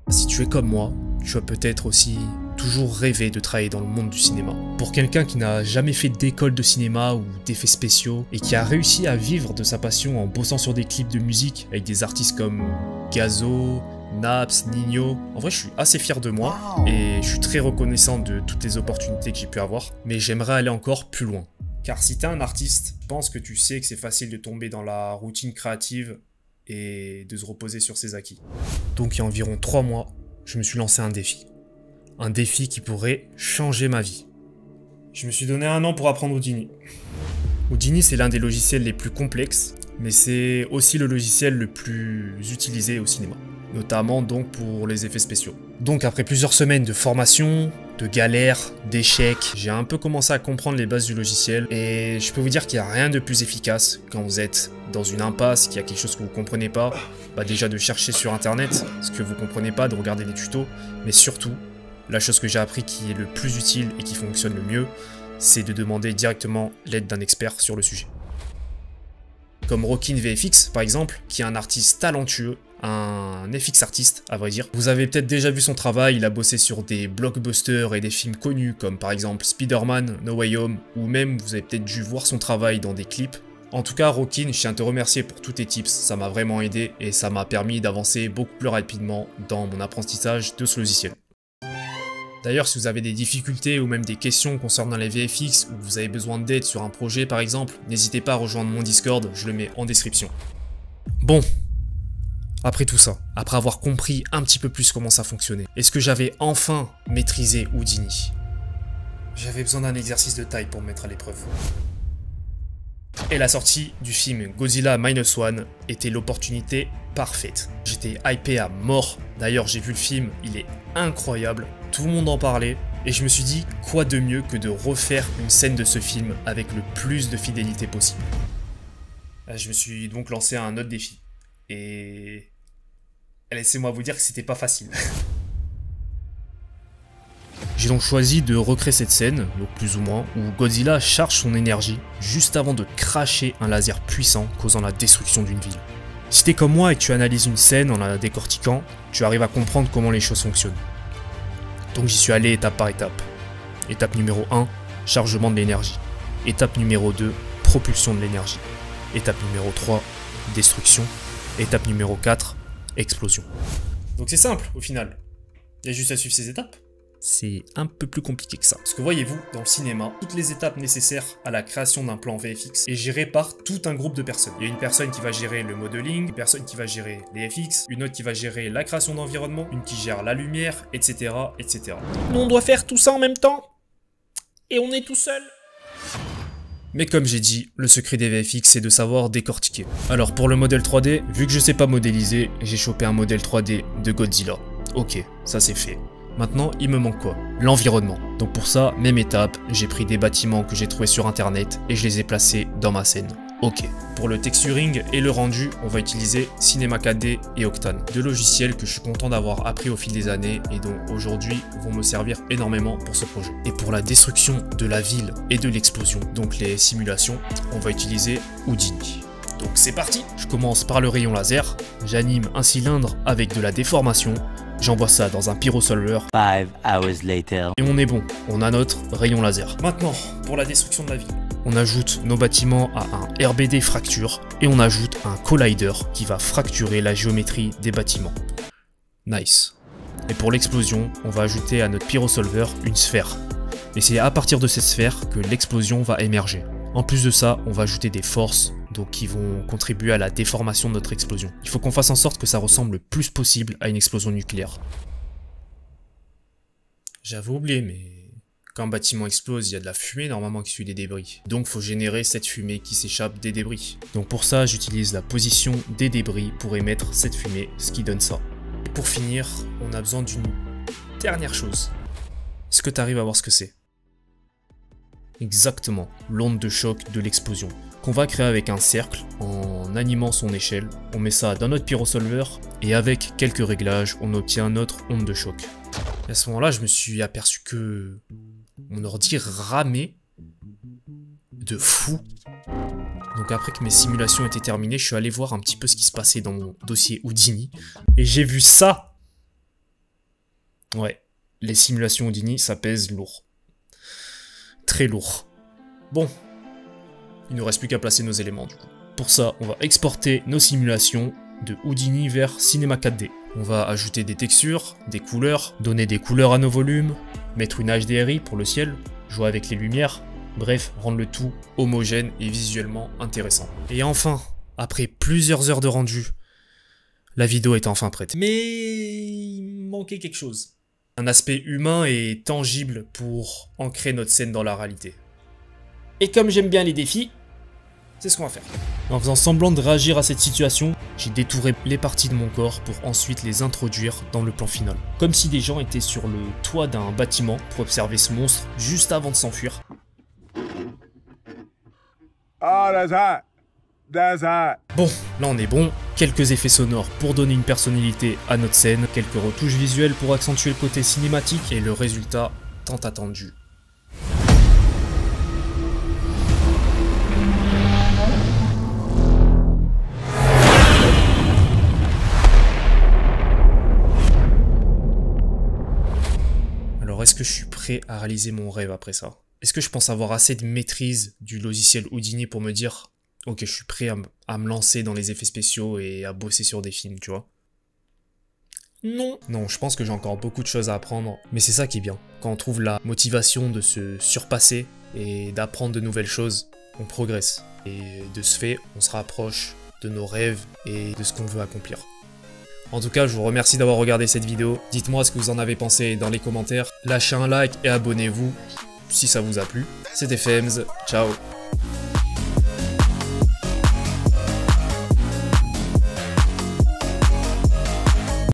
Si tu es comme moi, tu as peut-être aussi toujours rêvé de travailler dans le monde du cinéma. Pour quelqu'un qui n'a jamais fait d'école de cinéma ou d'effets spéciaux et qui a réussi à vivre de sa passion en bossant sur des clips de musique avec des artistes comme Gazo, Naps, Nino. En vrai, je suis assez fier de moi et je suis très reconnaissant de toutes les opportunités que j'ai pu avoir, mais j'aimerais aller encore plus loin. Car si t'es un artiste, je pense que tu sais que c'est facile de tomber dans la routine créative et de se reposer sur ses acquis. Donc il y a environ 3 mois, je me suis lancé un défi. Un défi qui pourrait changer ma vie. Je me suis donné 1 an pour apprendre Houdini. Houdini, c'est l'un des logiciels les plus complexes, mais c'est aussi le logiciel le plus utilisé au cinéma, notamment donc pour les effets spéciaux. Donc après plusieurs semaines de formation, de galères, d'échecs, j'ai un peu commencé à comprendre les bases du logiciel et je peux vous dire qu'il n'y a rien de plus efficace quand vous êtes dans une impasse, qu'il y a quelque chose que vous ne comprenez pas, déjà de chercher sur internet ce que vous ne comprenez pas, de regarder des tutos, mais surtout, la chose que j'ai appris qui est le plus utile et qui fonctionne le mieux, c'est de demander directement l'aide d'un expert sur le sujet. Comme Rockin VFX par exemple, qui est un artiste talentueux, un FX artiste à vrai dire. Vous avez peut-être déjà vu son travail, il a bossé sur des blockbusters et des films connus comme par exemple Spider-Man, No Way Home, ou même vous avez peut-être dû voir son travail dans des clips. En tout cas Rockin, je tiens à te remercier pour tous tes tips, ça m'a vraiment aidé et ça m'a permis d'avancer beaucoup plus rapidement dans mon apprentissage de ce logiciel. D'ailleurs, si vous avez des difficultés ou même des questions concernant les VFX ou vous avez besoin d'aide sur un projet par exemple, n'hésitez pas à rejoindre mon Discord, je le mets en description. Bon, après tout ça, après avoir compris un petit peu plus comment ça fonctionnait, est-ce que j'avais enfin maîtrisé Houdini? J'avais besoin d'un exercice de taille pour me mettre à l'épreuve. Et la sortie du film Godzilla Minus One était l'opportunité parfaite. J'étais hypé à mort. D'ailleurs, j'ai vu le film, il est incroyable. Tout le monde en parlait. Et je me suis dit, quoi de mieux que de refaire une scène de ce film avec le plus de fidélité possible. Je me suis donc lancé à un autre défi. Et laissez-moi vous dire que c'était pas facile. J'ai donc choisi de recréer cette scène, donc plus ou moins, où Godzilla charge son énergie juste avant de cracher un laser puissant causant la destruction d'une ville. Si t'es comme moi et que tu analyses une scène en la décortiquant, tu arrives à comprendre comment les choses fonctionnent. Donc j'y suis allé étape par étape. Étape numéro 1, chargement de l'énergie. Étape numéro 2, propulsion de l'énergie. Étape numéro 3, destruction. Étape numéro 4, explosion. Donc c'est simple au final. Il y a juste à suivre ces étapes. C'est un peu plus compliqué que ça. Parce que voyez-vous, dans le cinéma, toutes les étapes nécessaires à la création d'un plan VFX est gérée par tout un groupe de personnes. Il y a une personne qui va gérer le modeling, une personne qui va gérer les FX, une autre qui va gérer la création d'environnement, une qui gère la lumière, etc., etc. Nous, on doit faire tout ça en même temps. Et on est tout seul. Mais comme j'ai dit, le secret des VFX c'est de savoir décortiquer. Alors pour le modèle 3D, vu que je sais pas modéliser, j'ai chopé un modèle 3D de Godzilla. Ok, ça c'est fait. Maintenant, il me manque quoi? L'environnement. Donc pour ça, même étape, j'ai pris des bâtiments que j'ai trouvés sur internet et je les ai placés dans ma scène. Ok. Pour le texturing et le rendu, on va utiliser Cinema 4D et Octane. Deux logiciels que je suis content d'avoir appris au fil des années et dont aujourd'hui vont me servir énormément pour ce projet. Et pour la destruction de la ville et de l'explosion, donc les simulations, on va utiliser Houdini. Donc c'est parti. Je commence par le rayon laser, j'anime un cylindre avec de la déformation, j'envoie ça dans un pyrosolver. 5 hours later. Et on est bon, on a notre rayon laser. Maintenant, pour la destruction de la ville. On ajoute nos bâtiments à un RBD fracture et on ajoute un collider qui va fracturer la géométrie des bâtiments. Nice. Et pour l'explosion, on va ajouter à notre pyrosolver une sphère. Et c'est à partir de cette sphère que l'explosion va émerger. En plus de ça, on va ajouter des forces donc qui vont contribuer à la déformation de notre explosion. Il faut qu'on fasse en sorte que ça ressemble le plus possible à une explosion nucléaire. J'avais oublié, mais quand un bâtiment explose, il y a de la fumée normalement qui suit des débris. Donc il faut générer cette fumée qui s'échappe des débris. Donc pour ça, j'utilise la position des débris pour émettre cette fumée, ce qui donne ça. Et pour finir, on a besoin d'une dernière chose. Est-ce que tu arrives à voir ce que c'est? Exactement, l'onde de choc de l'explosion, qu'on va créer avec un cercle en animant son échelle. On met ça dans notre pyrosolver et avec quelques réglages, on obtient notre onde de choc. Et à ce moment-là, je me suis aperçu que mon ordi ramait de fou. Donc après que mes simulations étaient terminées, je suis allé voir un petit peu ce qui se passait dans mon dossier Houdini. Et j'ai vu ça. Ouais, les simulations Houdini, ça pèse lourd. Très lourd. Bon, il ne reste plus qu'à placer nos éléments du coup. Pour ça, on va exporter nos simulations de Houdini vers Cinema 4D. On va ajouter des textures, des couleurs, donner des couleurs à nos volumes, mettre une HDRI pour le ciel, jouer avec les lumières, bref, rendre le tout homogène et visuellement intéressant. Et enfin, après plusieurs heures de rendu, la vidéo est enfin prête. Mais il manquait quelque chose. Un aspect humain et tangible pour ancrer notre scène dans la réalité. Et comme j'aime bien les défis, c'est ce qu'on va faire. En faisant semblant de réagir à cette situation, j'ai détouré les parties de mon corps pour ensuite les introduire dans le plan final. Comme si des gens étaient sur le toit d'un bâtiment pour observer ce monstre juste avant de s'enfuir. Oh, that's hot. That's hot. Bon, là on est bon. Quelques effets sonores pour donner une personnalité à notre scène, quelques retouches visuelles pour accentuer le côté cinématique et le résultat tant attendu. Alors est-ce que je suis prêt à réaliser mon rêve après ça? Est-ce que je pense avoir assez de maîtrise du logiciel Houdini pour me dire ok, je suis prêt à me lancer dans les effets spéciaux et à bosser sur des films, tu vois? Non. Non, je pense que j'ai encore beaucoup de choses à apprendre, mais c'est ça qui est bien. Quand on trouve la motivation de se surpasser et d'apprendre de nouvelles choses, on progresse. Et de ce fait, on se rapproche de nos rêves et de ce qu'on veut accomplir. En tout cas, je vous remercie d'avoir regardé cette vidéo. Dites-moi ce que vous en avez pensé dans les commentaires. Lâchez un like et abonnez-vous si ça vous a plu. C'était Fems, ciao.